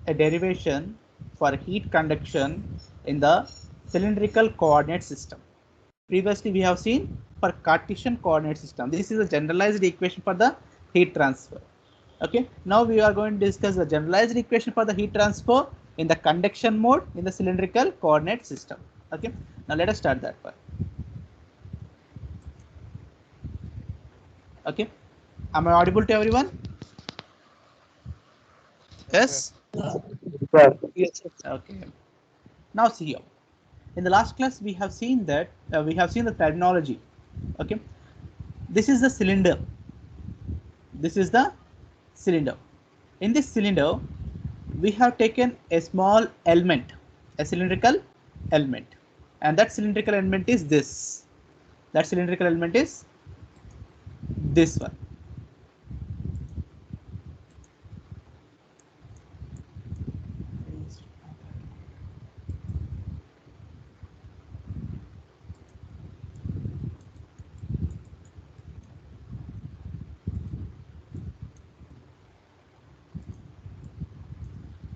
a derivation for heat conduction in the cylindrical coordinate system. Previously, we have seen for Cartesian coordinate system. This is a generalized equation for the heat transfer. Okay, now we are going to discuss the generalized equation for the heat transfer in the conduction mode in the cylindrical coordinate system. Okay, now let us start that part. Okay, am I audible to everyone? Yes. Yes. Okay. Now see here. In the last class, we have seen that we have seen the terminology. Okay, this is the cylinder. This is the cylinder. In this cylinder, we have taken a small element, a cylindrical element, and that cylindrical element is this. That cylindrical element is this one.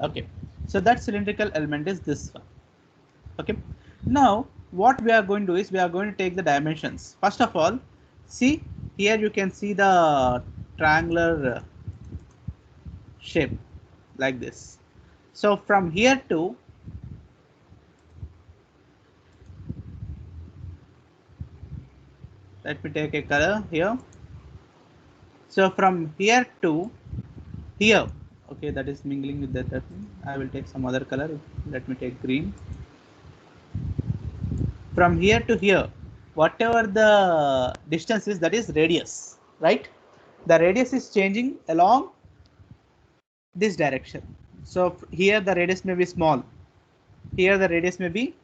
Okay, so that cylindrical element is this one. Okay, now what we are going to do is we are going to take the dimensions. First of all, see here you can see the triangular shape like this. So from here to let me take a color here. So from here to here, okay, that is mingling with that. I will take some other color. Let me take green. From here to here, whatever the distance is, that is radius, right? The radius is changing along this direction. So here the radius may be small. Here the radius may be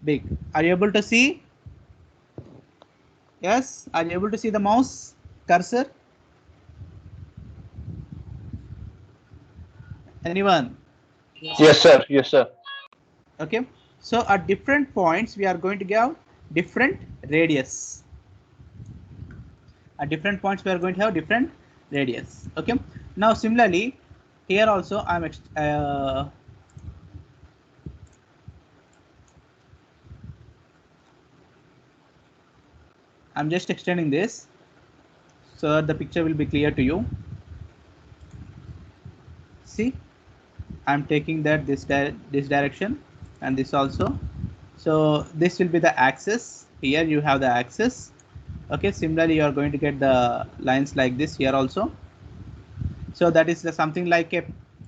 big. Are you able to see? Yes. Are you able to see the mouse cursor? Anyone? Yes, sir. Yes, sir. Okay, so at different points we are going to have different radius. At different points we are going to have different radius. Okay, now similarly here also I'm just extending this so that the picture will be clear to you. See, I'm taking that this direction and this also. So this will be the axis. Here you have the axis. Okay, similarly you are going to get the lines like this here also. So that is something like a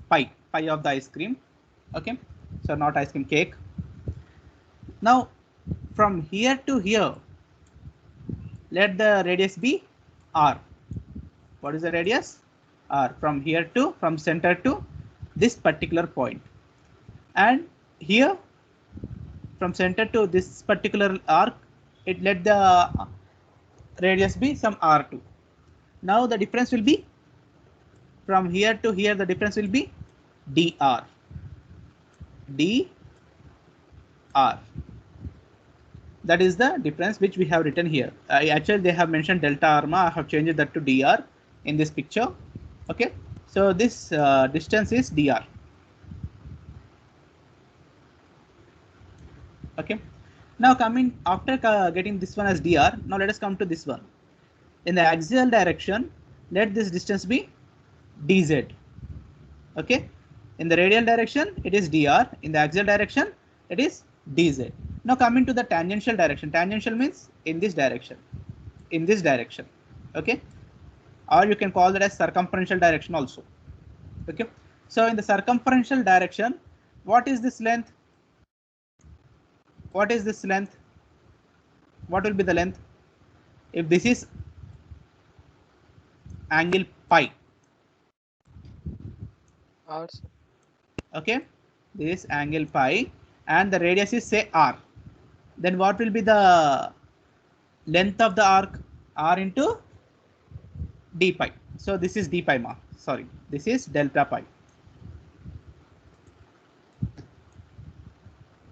pie of the ice cream. Okay, so not ice cream, cake. Now from here to here, let the radius be r. What is the radius? R. From here to, from center to this particular point, and here from center to this particular arc, it let the radius be some r2. Now the difference will be from here to here, the difference will be dr. dr. That is the difference which we have written here. Actually they have mentioned delta arma. I have changed that to dr in this picture. Okay, so this distance is dr. Okay, now coming after getting this one as dr, now let us come to this one. In the axial direction, let this distance be dz. Okay, in the radial direction it is dr, in the axial direction it is dz. Now coming to the tangential direction, tangential means in this direction, in this direction. Okay, or you can call that as circumferential direction also. Okay, so in the circumferential direction, what is this length? What is this length? What will be the length if this is angle pi? R, sir. Okay, this angle pi and the radius is say r, then what will be the length of the arc? R into d pi. So this is d pi mark, sorry, this is delta pi,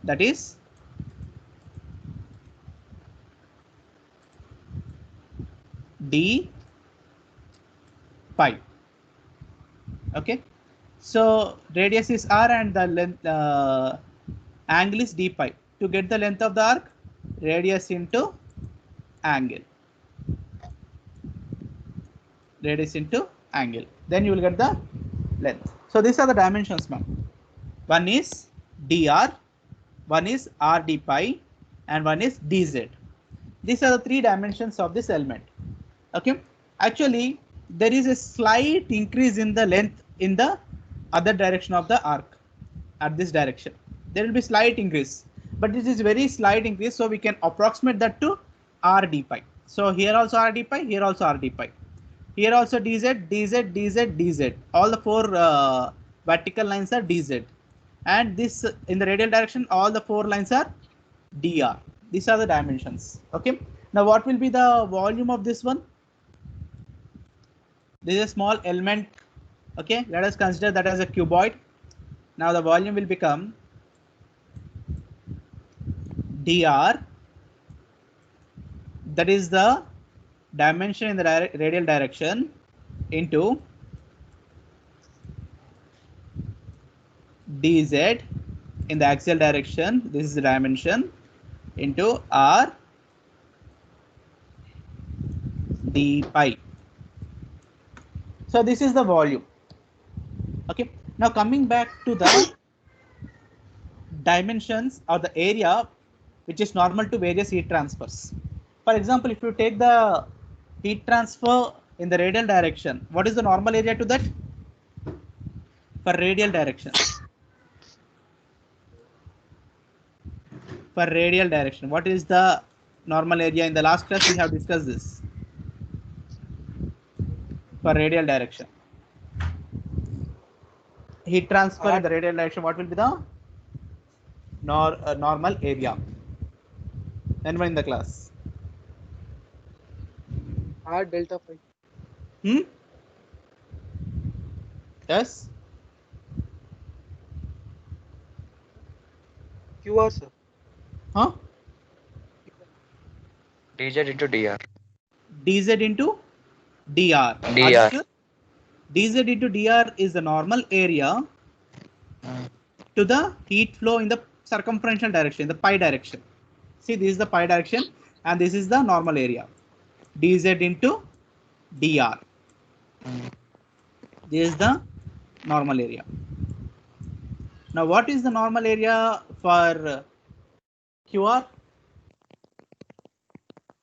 that is d pi. Okay, So radius is r and the length angle is d pi. To get the length of the arc, radius into angle. Radius into angle. Then you will get the length. So these are the dimensions, ma'am. One is dr, one is r d pi, and one is dz. These are the three dimensions of this element. Okay. Actually, there is a slight increase in the length in the other direction of the arc. At this direction, there will be slight increase, but this is very slight increase. So we can approximate that to r d pi. So here also r d pi, here also r d pi. Here also dz, dz, dz, dz. All the four vertical lines are dz. And this in the radial direction, all the four lines are dr. These are the dimensions. Okay. Now what will be the volume of this one? This is a small element. Okay. Let us consider that as a cuboid. Now the volume will become dr. That is the dimension in the radial direction into dz in the axial direction. This is the dimension into r d pi. So this is the volume. Okay. Now coming back to the dimensions or the area which is normal to various heat transfers. For example, if you take the heat transfer in the radial direction, what is the normal area to that? For radial direction. For radial direction, what is the normal area? In the last class, we have discussed this. For radial direction, heat transfer in the radial direction, what will be the normal area? Anyone in the class? R delta phi. Yes. QR, sir. Huh? dz into dr. dz into dr. dr. dz into dr is the normal area to the heat flow in the circumferential direction, the pi direction. See, this is the pi direction and this is the normal area. dz into dr. This is the normal area. Now, what is the normal area for QR?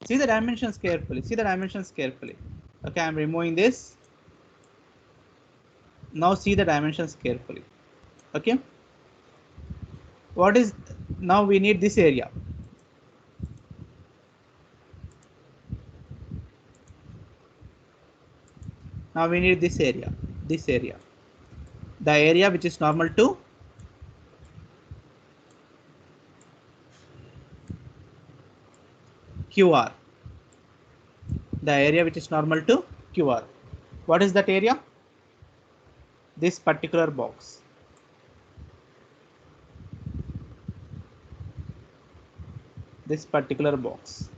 See the dimensions carefully. See the dimensions carefully. Okay, I'm removing this. Now see the dimensions carefully. Okay. What is now we need this area. Now we need this area. This area. The area which is normal to QR. The area which is normal to QR. What is that area? This particular box. This particular box.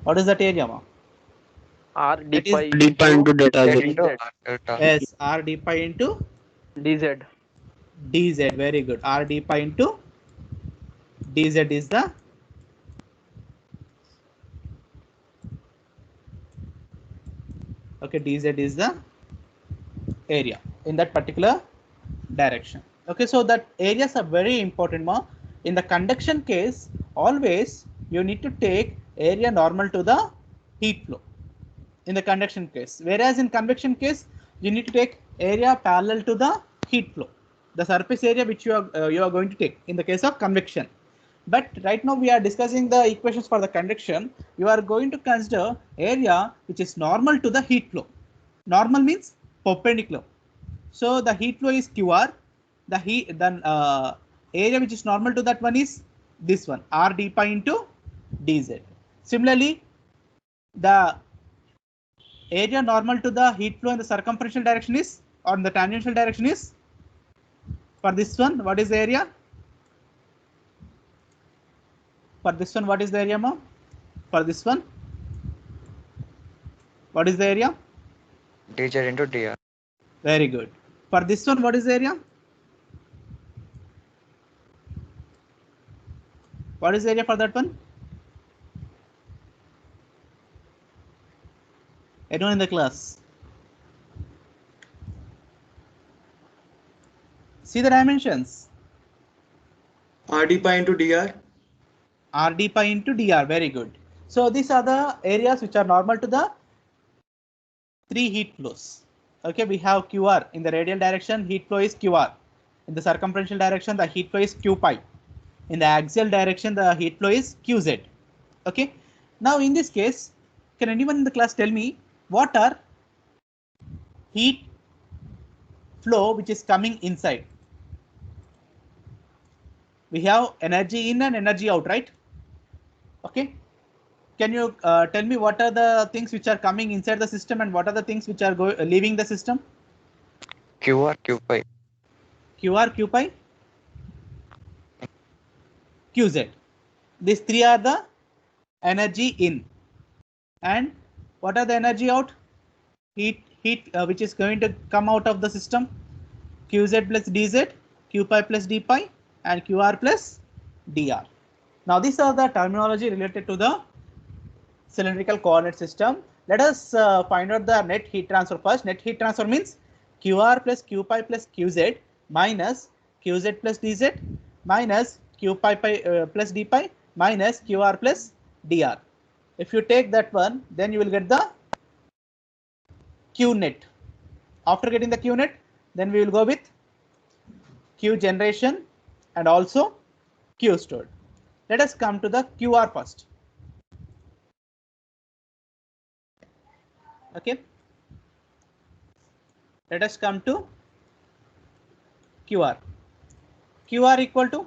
What is that area, ma? R d pi into delta z. Delta. Yes, R d pi into dz. dz. Very good. R d pi into dz is the okay. Dz is the area in that particular direction. Okay, so that areas are very important, ma. In the conduction case, always you need to take area normal to the heat flow. In the conduction case, whereas in convection case, you need to take area parallel to the heat flow, the surface area which you are going to take in the case of convection. But right now we are discussing the equations for the conduction. You are going to consider area which is normal to the heat flow. Normal means perpendicular. So the heat flow is QR. The heat then area which is normal to that one is this one, R d pi into dz. Similarly, the area normal to the heat flow in the circumferential direction is, or in the tangential direction is, for this one, what is the area? For this one, what is the area, ma? For this one, what is the area? dz into dr. Very good. For this one, what is the area? What is the area for that one? Anyone in the class? See the dimensions. RD pi into DR. RD pi into DR. Very good. So these are the areas which are normal to the three heat flows. Okay, we have QR in the radial direction, heat flow is QR. In the circumferential direction, the heat flow is Q pi. In the axial direction, the heat flow is QZ. Okay. Now in this case, can anyone in the class tell me what are heat flow which is coming inside? We have energy in and energy out, right? Okay. Can you tell me what are the things which are coming inside the system and what are the things which are leaving the system? QR, Q pi. QR, Q pi, QZ. These three are the energy in. And what are the energy out? Heat which is going to come out of the system. QZ plus DZ, Q pi plus D pi, and QR plus DR. Now these are the terminology related to the cylindrical coordinate system. Let us find out the net heat transfer first. Net heat transfer means QR plus Q pi plus QZ minus QZ plus DZ minus Q pi plus D pi minus QR plus DR. If you take that one, then you will get the Q net. After getting the Q net, then we will go with Q generation and also Q stored. Let us come to the QR first. Okay. Let us come to QR. QR equal to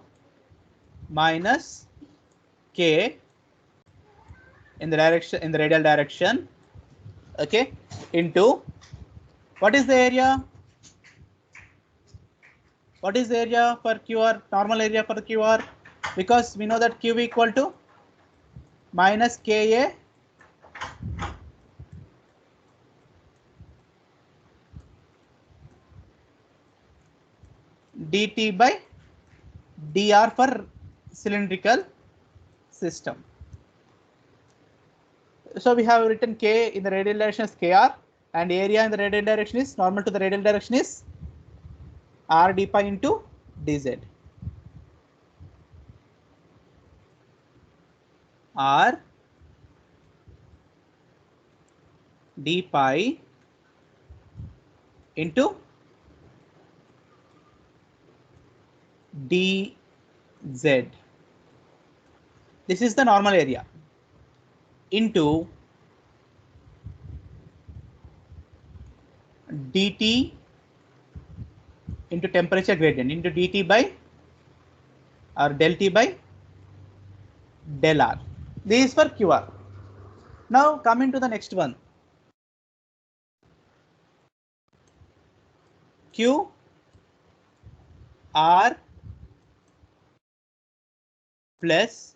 minus K in the direction, in the radial direction. Okay. Into what is the area? What is the area for QR? Normal area for the QR, because we know that Q equal to minus Ka dt by dr for cylindrical system. So we have written K in the radial direction as Kr, and area in the radial direction is normal to the radial direction is R d pi into dz. R d pi into dz. This is the normal area into dt into temperature gradient into dt by or del T by del R. This is for QR. Now coming to the next one. Q R plus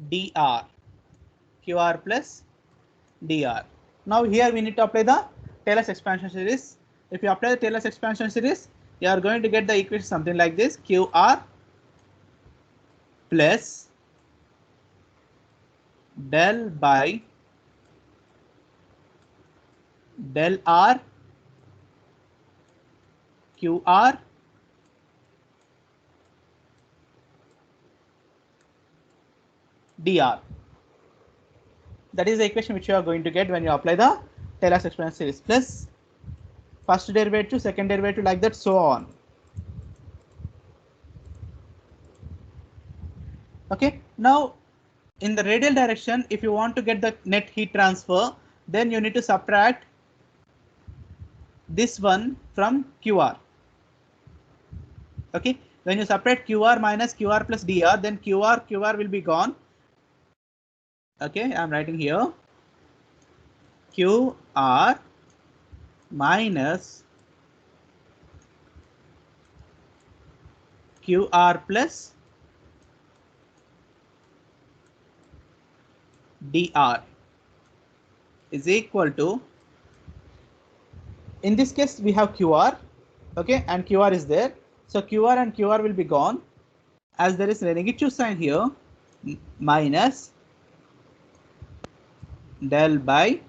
dr. QR plus dr. Now here we need to apply the Taylor's expansion series. If you apply the Taylor's expansion series, you are going to get the equation something like this: QR plus del by del R QR dr. That is the equation which you are going to get when you apply the Taylor's expansion series, plus first derivative, second derivative, like that, so on. Okay. Now in the radial direction, if you want to get the net heat transfer, then you need to subtract this one from QR. Okay. When you subtract QR minus QR plus dr, then QR will be gone. Okay, I'm writing here QR minus QR plus dr is equal to in this case we have QR, okay, and QR is there. So QR and QR will be gone, as there is a negative sign here, minus del by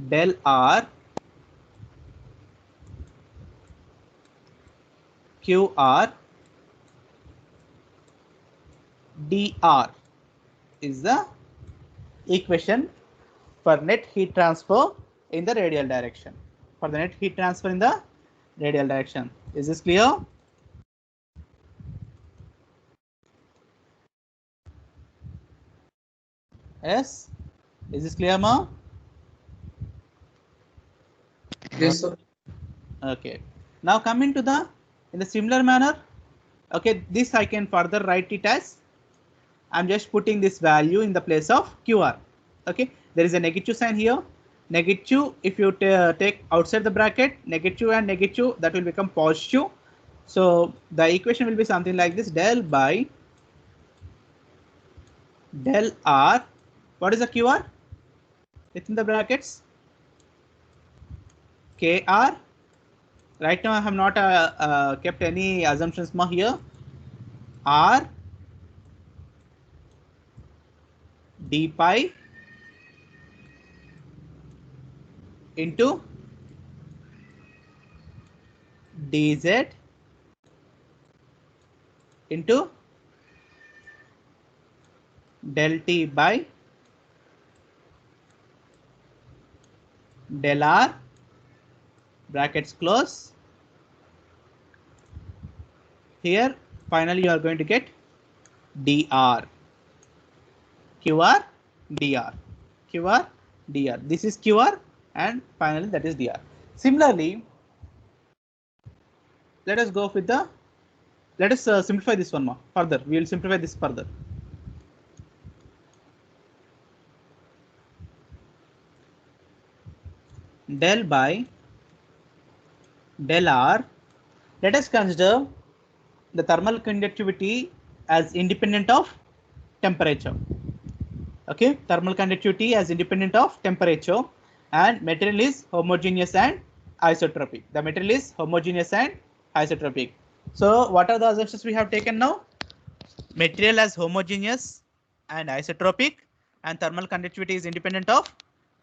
del R QR dr is the equation for net heat transfer in the radial direction. For the net heat transfer in the radial direction. Is this clear? Yes. Is this clear, ma? Yes, sir. Okay. Now coming to the in the similar manner. Okay, this I can further write it as, I'm just putting this value in the place of QR. Okay, there is a negative sign here. Negative, if you take outside the bracket, negative and negative, that will become positive. So the equation will be something like this: del by del R. What is the QR? Within the brackets, KR. Right now I have not kept any assumptions here. R d pi into dz into del t by del R, brackets close. Here finally you are going to get dr, QR dr, QR dr. This is QR and finally that is dr. Similarly, let us go with the, let us simplify this one more further. We will simplify this further. Del by del R. Let us consider the thermal conductivity as independent of temperature. Okay, thermal conductivity as independent of temperature, and material is homogeneous and isotropic. The material is homogeneous and isotropic. So what are the assumptions we have taken now? Material as homogeneous and isotropic, and thermal conductivity is independent of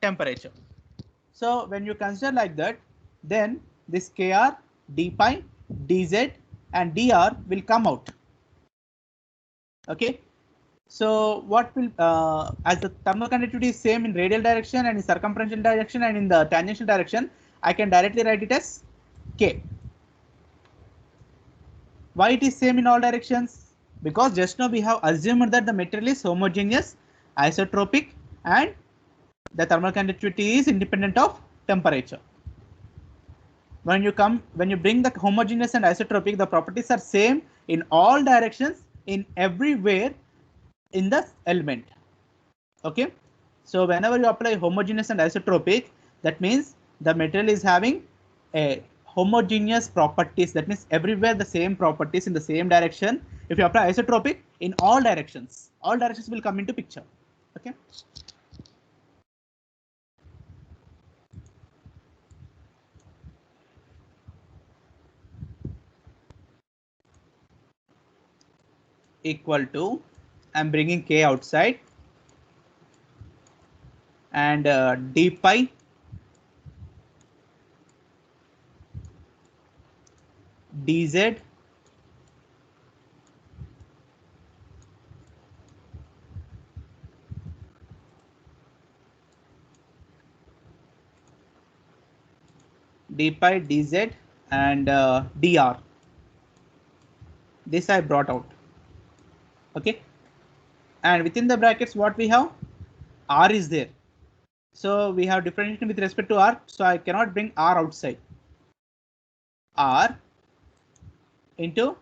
temperature. So when you consider like that, then this Kr, d pi, dz and dr will come out. Okay. So what will, as the thermal conductivity is same in radial direction and in circumferential direction and in the tangential direction, I can directly write it as K. Why it is same in all directions? Because just now we have assumed that the material is homogeneous, isotropic, and the thermal conductivity is independent of temperature. When you bring the homogeneous and isotropic, the properties are same in all directions, in everywhere in the element. Okay, so whenever you apply homogeneous and isotropic, that means the material is having a homogeneous properties. That means everywhere the same properties in the same direction. If you apply isotropic, in all directions will come into picture. Okay. Equal to, I'm bringing K outside, and d pi dz d pi dz and dr. This I brought out. Okay, and within the brackets what we have, R is there. So we have differentiation with respect to R. So I cannot bring R outside. R into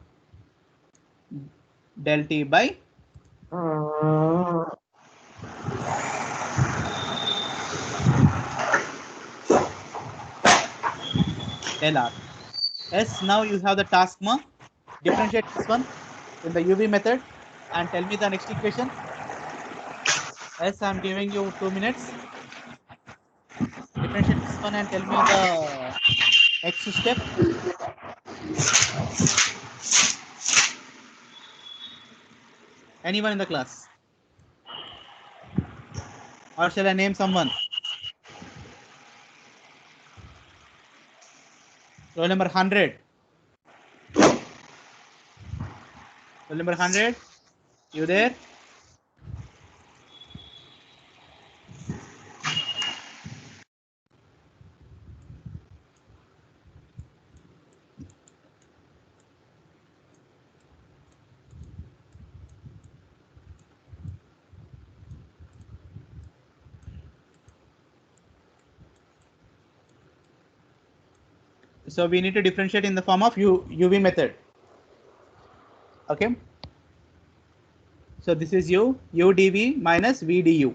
del T by del R. Yes, now you have the task ma. Differentiate this one in the UV method and tell me the next equation. Yes, I'm giving you 2 minutes. Differentiate open and tell me the next step. Anyone in the class? Or shall I name someone? Roll number 100. Roll number 100. You there? So we need to differentiate in the form of UV method. Okay. So this is U dV minus V du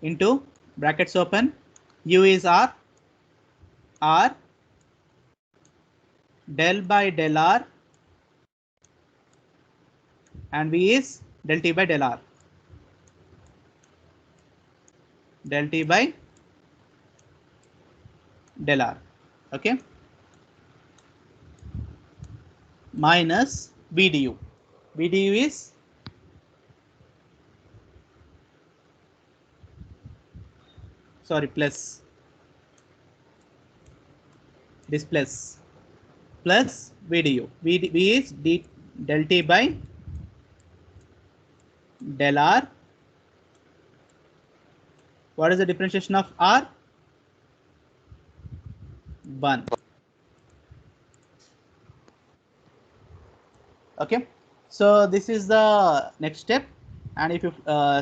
into brackets open. U is R del by del R and V is del T by del R. Del T by del R. Okay. Minus V du. V du is plus this plus V du. V is del T by del R. What is the differentiation of R? 1. Okay, so this is the next step, and if you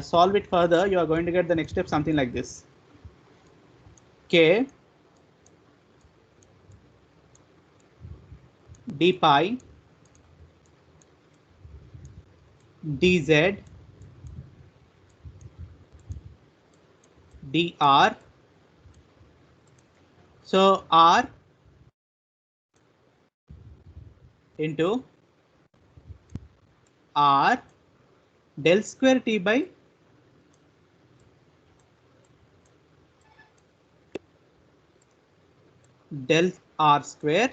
solve it further, you are going to get the next step something like this. K d pi dz dr. So R into R del square T by del R square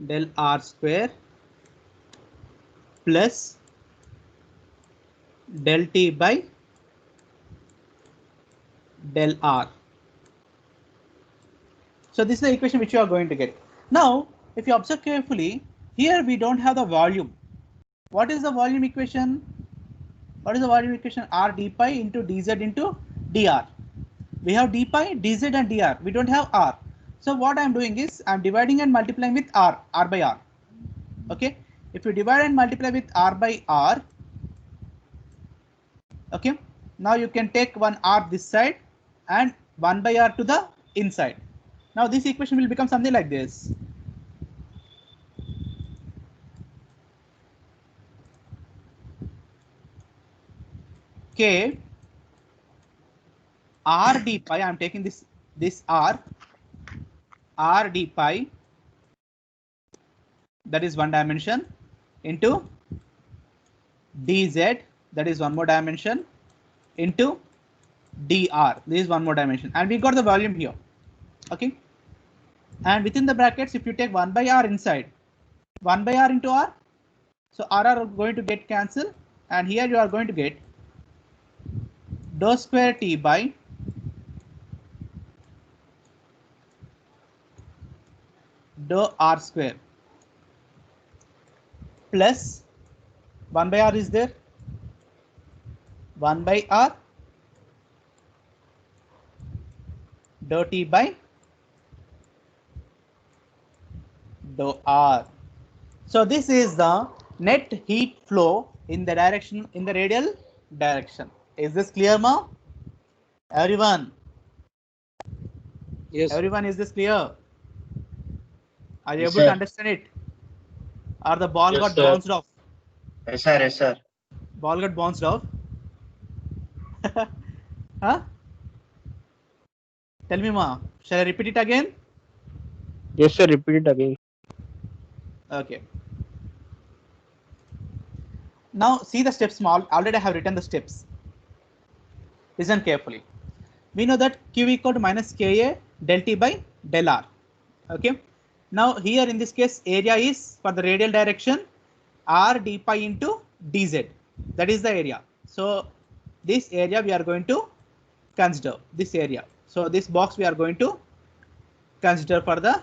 del R square plus del T by del R. So this is the equation which you are going to get. Now, if you observe carefully, here we don't have the volume. What is the volume equation? What is the volume equation? R d pi into dz into dr. We have d pi, dz and dr. We don't have r. So what I'm doing is I'm dividing and multiplying with r by r. Okay. If you divide and multiply with r by r, okay, now you can take one r this side and 1 by r to the inside. Now this equation will become something like this. K r d pi, I'm taking this r d pi, that is one dimension, into dz, that is one more dimension, into dr, this is one more dimension, and we got the volume here. Okay, and within the brackets, if you take 1 by r inside, 1 by r into r, so r are going to get cancelled, and here you are going to get dou square T by dou r square plus 1 by r is there, 1 by r dou T by dou r. So this is the net heat flow in the direction, in the radial direction. Is this clear now? Everyone? Yes. Everyone, is this clear? Are you Yes, able to sir. understand it? Or the ball Yes, got sir. bounced off? Yes, sir. Yes, sir. Ball got bounced off? Huh? Tell me, ma. Shall I repeat it again? Yes, sir. Repeat it again. Okay. Now see the steps. Already I have written the steps. Listen carefully. We know that Q equal to minus Ka del T by del R. Okay. Now here in this case area is for the radial direction R d pi into dz. That is the area. So this area we are going to consider this area. So this box we are going to consider for the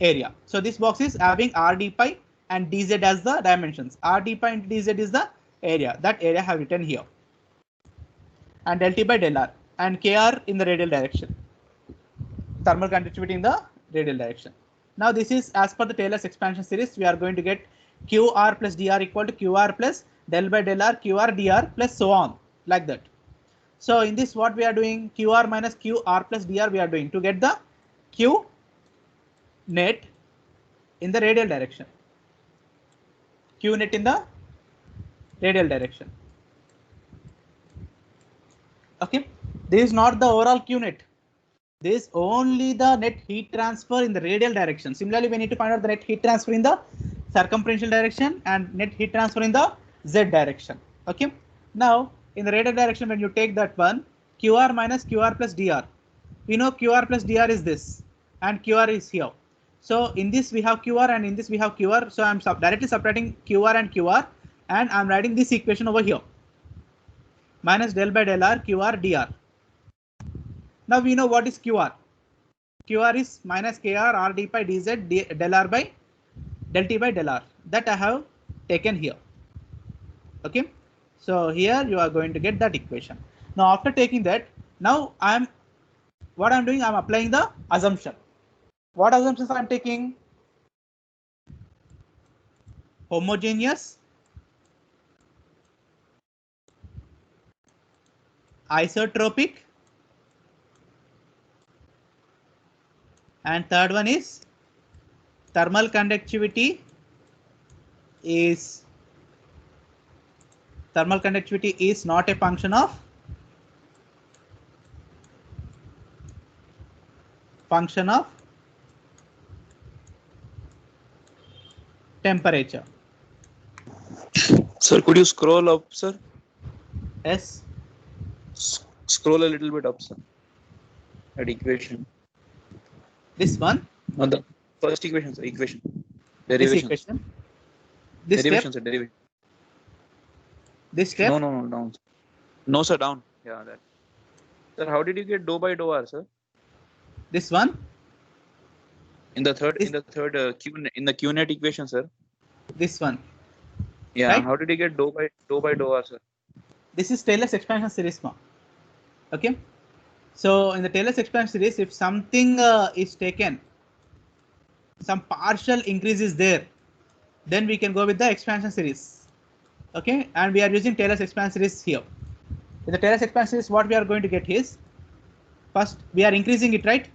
area. So this box is having R d pi and dz as the dimensions. R d pi into dz is the area. That area I have written here. And del T by del R and Kr in the radial direction. Thermal conductivity in the radial direction. Now this is as per the Taylor's expansion series. We are going to get Qr plus dr equal to Qr plus del by del R Qr dr plus so on like that. So in this what we are doing, Qr minus Qr plus dr we are doing to get the Q net in the radial direction. Q net in the radial direction. Okay, this is not the overall Q net. This is only the net heat transfer in the radial direction. Similarly, we need to find out the net heat transfer in the circumferential direction and net heat transfer in the z direction. Okay. Now, in the radial direction, when you take that one, Qr minus Qr plus dr. We know Qr plus dr is this, and Qr is here. So in this we have Qr and in this we have Qr. So I'm directly subtracting Qr and Qr, and I'm writing this equation over here. Minus del by del R Qr dr. Now we know what is Qr. Qr is minus Kr R d pi dz del R by del T by del R. That I have taken here. Okay. So here you are going to get that equation. Now after taking that, now what I'm doing, I'm applying the assumption. What assumptions I'm taking? Homogeneous, isotropic, and third one is thermal conductivity is not a function of temperature. Sir, could you scroll up, sir? Yes. Scroll a little bit up, sir. That equation. This one. No, the first equation, sir. Equation. This Derivation. equation. This Derivation, step. sir. Derivation. This step. No, down. No, sir, down. Yeah, that. Sir, how did you get dou by dou R, sir? This one. In the third Q net equation, sir. This one. Yeah. Right? How did you get dou by dou R, sir? This is Taylor's expansion series now. Okay. So in the Taylor's expansion series, if something is taken, some partial increase is there, then we can go with the expansion series. Okay. And we are using Taylor's expansion series here. In the Taylor's expansion series, what we are going to get is, first we are increasing it, right?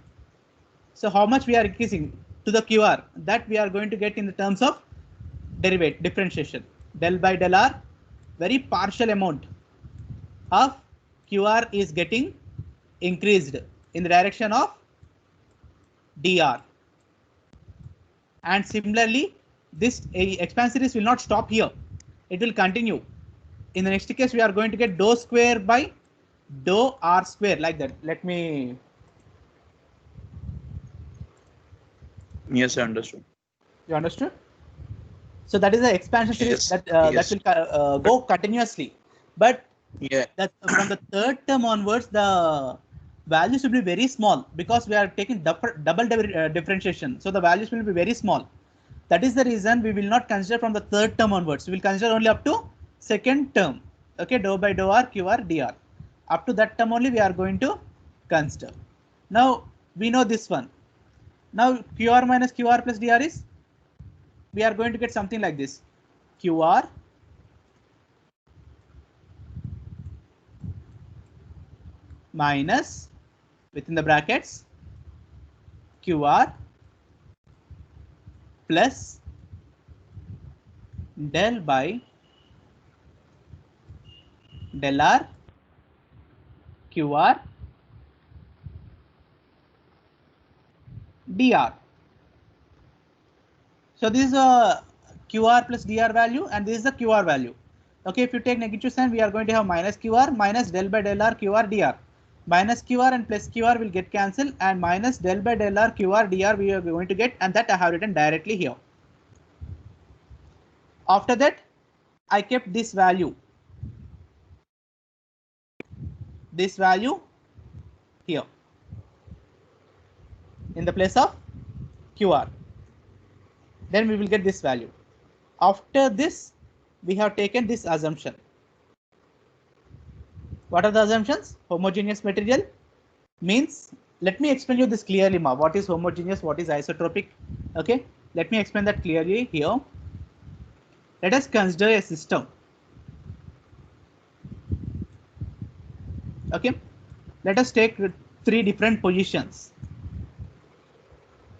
So how much we are increasing to the QR, that we are going to get in the terms of differentiation. Del by del R, very partial amount of QR is getting increased in the direction of dr. And similarly, this expansion series will not stop here. It will continue. In the next case, we are going to get dou square by dou R square, like that. Let me. Yes, I understood. You understood? So that is the expansion series Yes, that yes. will go continuously. But Yeah. that from the third term onwards, the values will be very small because we are taking double differentiation. So the values will be very small. That is the reason we will not consider from the third term onwards. We will consider only up to second term. Okay, dou by dou R QR dr. Up to that term only we are going to consider. Now we know this one. Now QR minus QR plus dr is, we are going to get something like this. QR minus, within the brackets, QR plus del by del R QR dr. So this is a QR plus DR value, and this is the QR value. Okay, if you take negative sign, we are going to have minus QR minus del by del R QR dr. Minus QR and plus QR will get cancelled, and minus del by del R QR dr we are going to get, and that I have written directly here. After that, I kept this value here in the place of QR. Then we will get this value. After this, we have taken this assumption. What are the assumptions? Homogeneous material means, let me explain you this clearly, Ma. What is homogeneous? What is isotropic? Okay, let me explain that clearly here. Let us consider a system. Okay, let us take 3 different positions.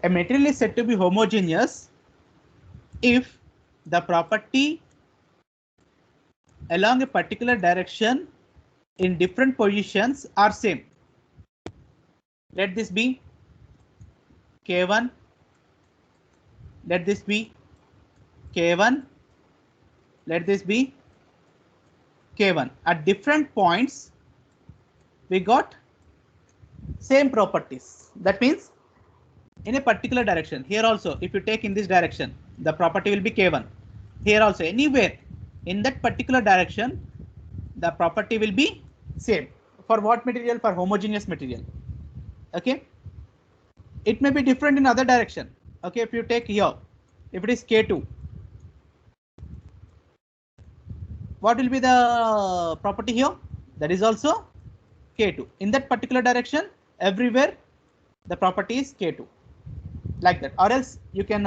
A material is said to be homogeneous if the property along a particular direction in different positions are same. Let this be K1, let this be K1, let this be K1. At different points, we got same properties. That means in a particular direction, here also, if you take in this direction, the property will be K1. Here also, anywhere in that particular direction, the property will be same. For what material? For homogeneous material. Okay, it may be different in other direction. Okay, if you take here, if it is K2, what will be the property here? That is also K2. In that particular direction, everywhere the property is K2, like that. Or else you can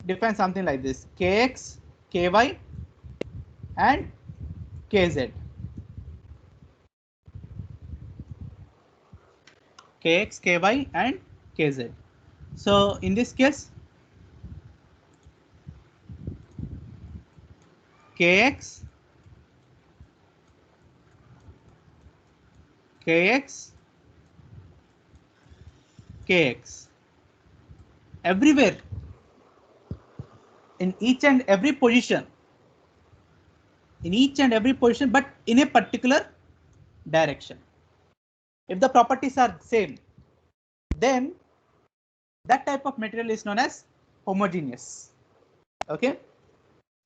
define something like this: Kx, Ky, and Kz. Kx, Ky, and Kz. So in this case, Kx, Kx, Kx. Everywhere, in each and every position, but in a particular direction. If the properties are same, then that type of material is known as homogeneous. Okay,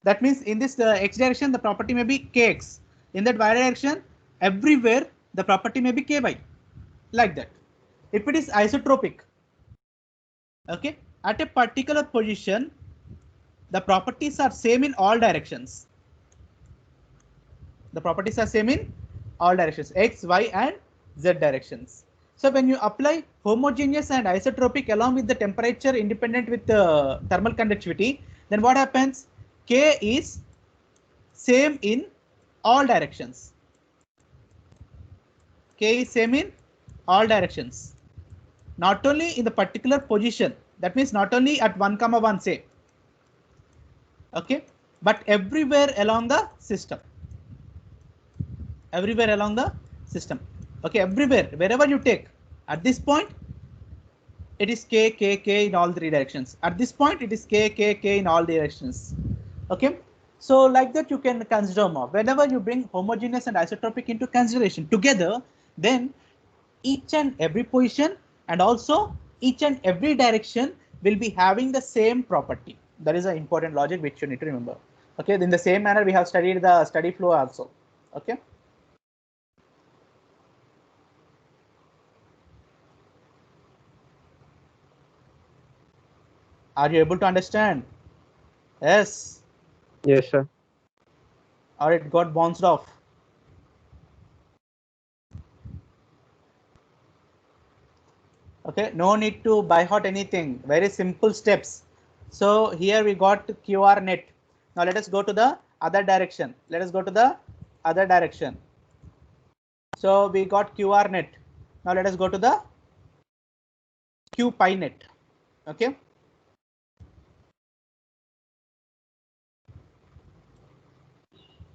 that means in this x direction, the property may be Kx. In that y direction, everywhere the property may be Ky, like that. If it is isotropic, okay, at a particular position, the properties are same in all directions. The properties are same in all directions, x, y, and z directions. So when you apply homogeneous and isotropic along with the temperature independent with the thermal conductivity, then what happens? K is same in all directions. K is same in all directions. Not only in the particular position, that means not only at 1, 1 say, okay, but everywhere along the system. Everywhere along the system. Okay, everywhere, wherever you take, at this point, it is K, K, K in all 3 directions. At this point, it is K, K, K in all directions. Okay, so like that you can consider more. Whenever you bring homogeneous and isotropic into consideration together, then each and every position and also each and every direction will be having the same property. That is an important logic which you need to remember. Okay, in the same manner we have studied the study flow also. Okay. Are you able to understand? Yes. Yes, sir. Or it got bounced off? Okay, no need to by heart anything. Very simple steps. So here we got QR net. Now let us go to the other direction. Let us go to the other direction. So we got QR net. Now let us go to the Q pi net. Okay.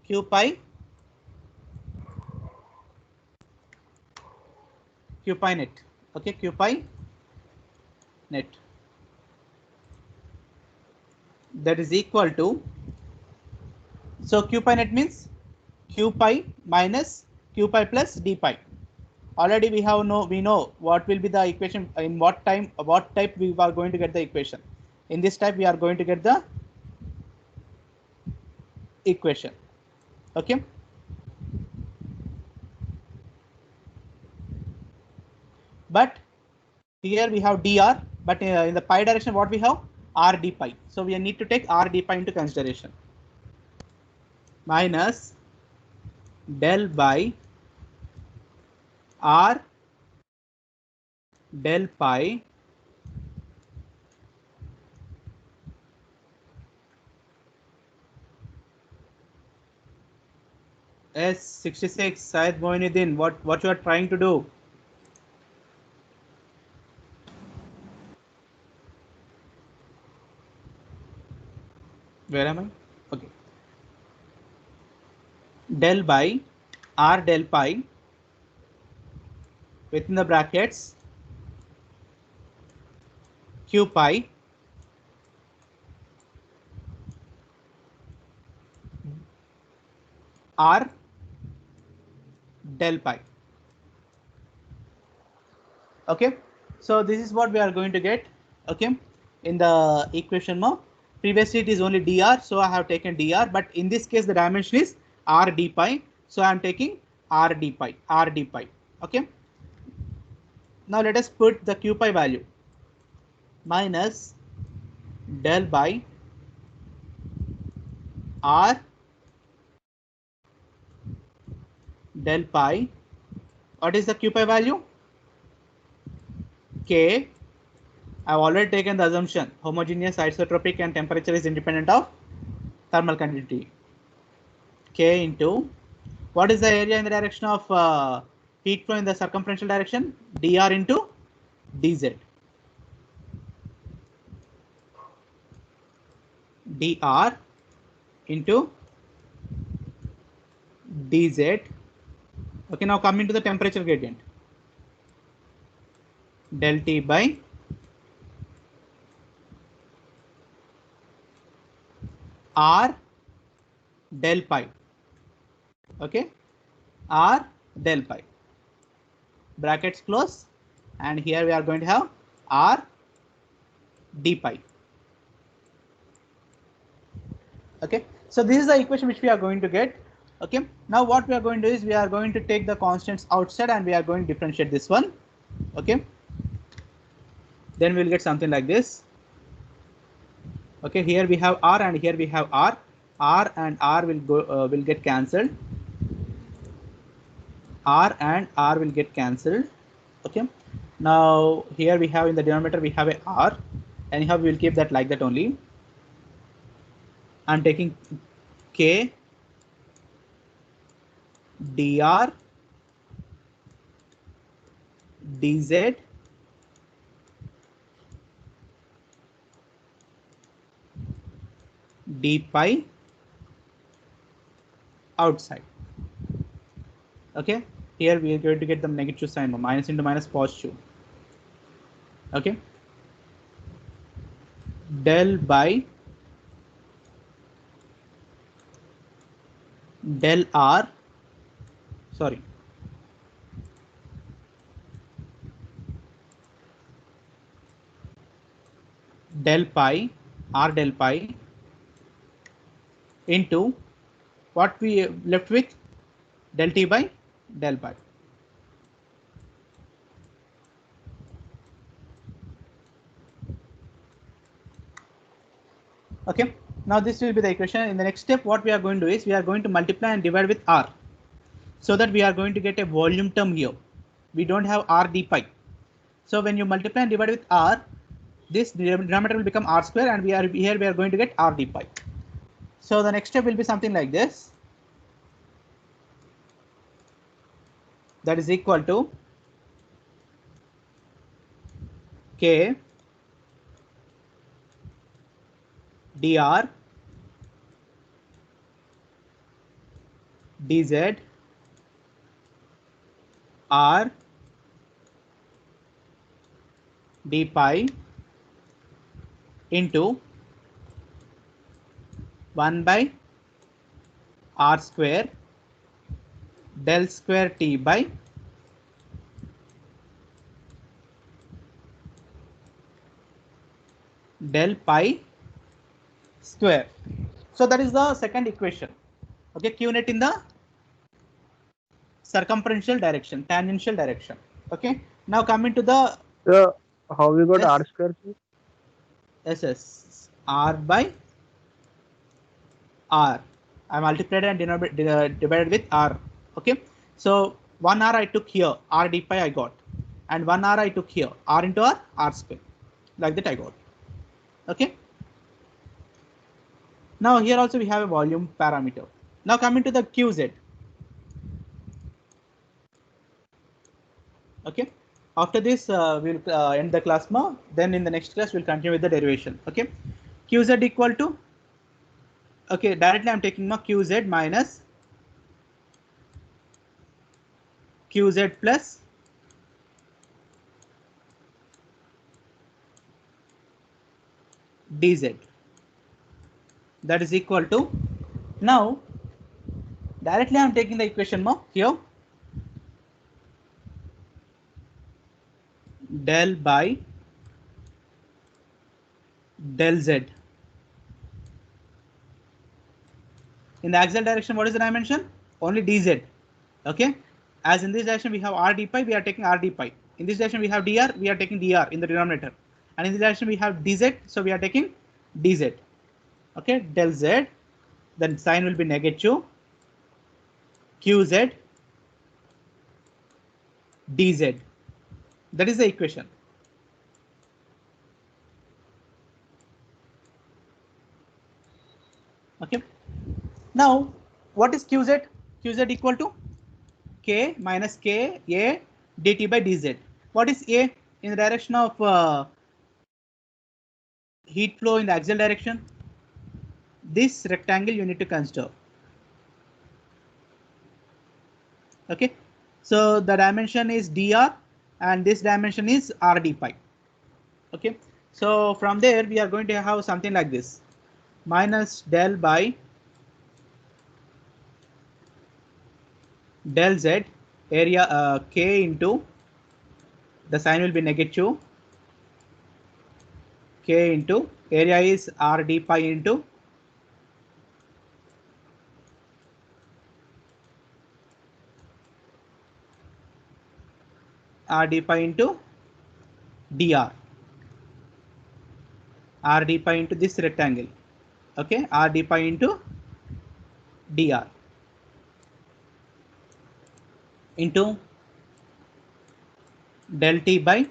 Q pi net. Okay, Q pi net. that is equal to, so q pi net means q pi minus q pi plus d pi. Already we know what will be the equation, in what type we are going to get the equation. In this type we are going to get the equation. Okay, but here we have dr, but in the pi direction what we have, r d pi. So we need to take r d pi into consideration, minus del by r del pi S66. Syed Moinuddin, what you are trying to do? Where am I? Okay. Del by r del pi within the brackets q pi r del pi. Okay, so this is what we are going to get. Okay, in the equation now, previously it is only dr, so I have taken dr, but in this case the dimension is r d pi, so I am taking r d pi. Okay, now let us put the q pi value, minus del by r del pi. What is the q pi value? K. I've already taken the assumption homogeneous, isotropic, and temperature is independent of thermal conductivity. K into, what is the area in the direction of heat flow in the circumferential direction? dr into dz. dr into dz. Okay, now coming to the temperature gradient. Del T by R del pi. Okay, R del pi. Brackets close, and here we are going to have R d pi. Okay, so this is the equation which we are going to get. Okay, now what we are going to do is we are going to take the constants outside and we are going to differentiate this one. Okay, then we'll get something like this. Okay, here we have r and here we have r. R and r will get cancelled. R and r will get cancelled. Okay, now here we have in the denominator we have a r. Anyhow, we will keep that like that only. I'm taking k dr dz d pi outside. Okay, here we are going to get the negative sign, minus into minus positive. Okay, del by del r, sorry, del pi, r del pi into what we left with, del t by del pi. Okay, now this will be the equation. In the next step, what we are going to do is we are going to multiply and divide with r, so that we are going to get a volume term here. We don't have r d pi. So when you multiply and divide with r, this denominator will become r square, and we are going to get r d pi. So the next step will be something like this. That is equal to k dr dz r d pi into 1 by r square del square t by del pi square. So that is the second equation. Okay, q net in the circumferential direction, tangential direction. Okay, now coming to the So how we got Yes. R square? SS r by r. I multiplied and divided with r. Okay, so 1 r I took here, r d pi I got, and 1 r I took here, r into r square, like that I got. Okay. Now here also we have a volume parameter. Now coming to the qz. Okay. After this, we'll end the class now. Then in the next class, we'll continue with the derivation. Okay. Qz equal to, okay, directly I'm taking my qz minus qz plus dz. That is equal to, now directly I'm taking the equation now here, del by del z. In the axial direction, what is the dimension? Only dz. Okay. As in this direction we have r d pi, we are taking r d pi. In this direction we have dr, we are taking dr in the denominator. And in this direction we have dz, so we are taking dz. Okay, del z, then sign will be negative, qz dz. That is the equation. Okay. Now, what is qz? Qz equal to k minus k a dt by dz. What is a in the direction of heat flow in the axial direction? This rectangle you need to consider. Okay, so the dimension is dr and this dimension is r d pi. Okay, so from there we are going to have something like this, minus del by del z area k into, the sign will be negative, k into area is r d pi into r d pi into dr, r d pi into this rectangle. Okay, r d pi into dr into del t by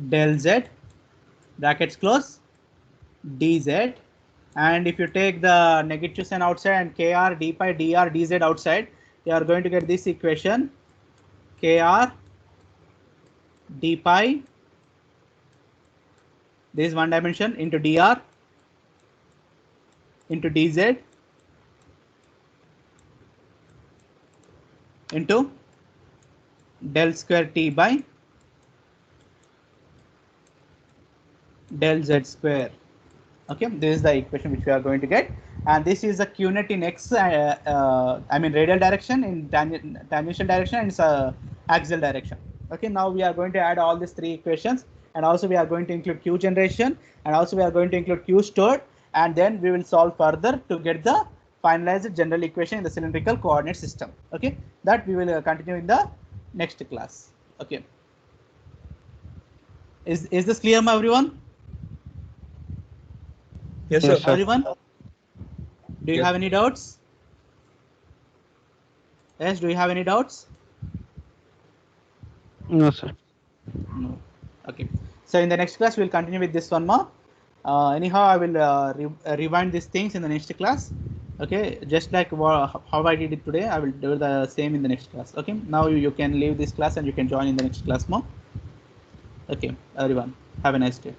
del z, brackets close, dz. And if you take the negative sign outside and kr d pi dr dz outside, you are going to get this equation, kr d pi, this is one dimension, into dr into dz into del square t by del z square. Okay, this is the equation which we are going to get, and this is the q net in x, I mean radial direction, in tangential direction, and axial direction. Okay, now we are going to add all these three equations, and also we are going to include q generation, and also we are going to include q stored, and then we will solve further to get the finalized general equation in the cylindrical coordinate system. Okay, that we will continue in the next class. Okay, is this clear, everyone? Yes, Yes, sir. sir. Everyone, do you Yes. have any doubts? Yes, do you have any doubts? No, sir. No. Okay. So in the next class, we'll continue with this one more. Anyhow, I will rewind these things in the next class. Okay, just like how I did it today, I will do the same in the next class. Okay, now you can leave this class and you can join in the next class more. Okay, everyone, have a nice day.